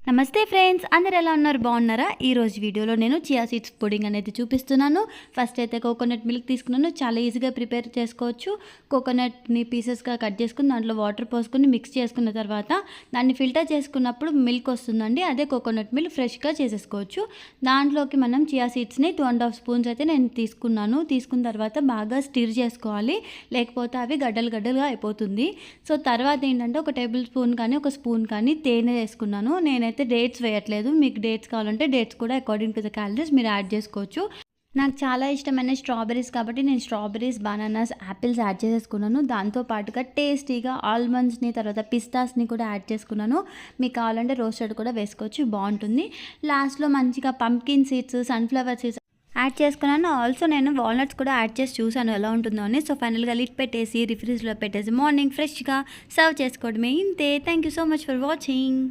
నమస్తే ఫ్రెండ్స్, అందరు ఎలా ఉన్నారు? బాగున్నారా? ఈరోజు వీడియోలో నేను చియా సీడ్స్ పుడింగ్ అనేది చూపిస్తున్నాను. ఫస్ట్ అయితే కోకోనట్ మిల్క్ తీసుకున్నాను. చాలా ఈజీగా ప్రిపేర్ చేసుకోవచ్చు. కోకోనట్ని పీసెస్గా కట్ చేసుకుని దాంట్లో వాటర్ పోసుకుని మిక్స్ చేసుకున్న తర్వాత దాన్ని ఫిల్టర్ చేసుకున్నప్పుడు మిల్క్ వస్తుందండి. అదే కోకోనట్ మిల్క్ ఫ్రెష్గా చేసేసుకోవచ్చు. దాంట్లోకి మనం చియా సీడ్స్ని 2.5 స్పూన్స్ అయితే నేను తీసుకున్నాను. తీసుకున్న తర్వాత బాగా స్టిర్ చేసుకోవాలి, లేకపోతే అవి గడ్డలుగా అయిపోతుంది. సో తర్వాత ఏంటంటే ఒక టేబుల్ స్పూన్ కానీ ఒక స్పూన్ కానీ తేనె వేసుకున్నాను. నేనైతే డేట్స్ వేయట్లేదు. మీకు డేట్స్ కావాలంటే డేట్స్ కూడా అకార్డింగ్ టు ద క్యాలరీస్ మీరు యాడ్ చేసుకోవచ్చు. నాకు చాలా ఇష్టమైన స్ట్రాబెర్రీస్ కాబట్టి నేను స్ట్రాబెర్రీస్, బనానాస్, యాపిల్స్ యాడ్ చేసేసుకున్నాను. దాంతో పాటుగా టేస్టీగా ఆల్మండ్స్ని తర్వాత పిస్తాస్ని కూడా యాడ్ చేసుకున్నాను. మీకు కావాలంటే రోస్టెడ్ కూడా వేసుకోవచ్చు, బాగుంటుంది. లాస్ట్లో మంచిగా pumpkin seeds, sunflower seeds add చేసుకున్నాను. ఆల్సో నేను వాల్నట్స్ కూడా యాడ్ చేసి చూసాను ఎలా ఉంటుందో అని. సో ఫైనల్గా లిడ్ పెట్టేసి రిఫ్రిజ్లో పెట్టేసి మార్నింగ్ ఫ్రెష్గా సర్వ్ చేసుకోవడమే. ఇంతే. Thank you so much for watching.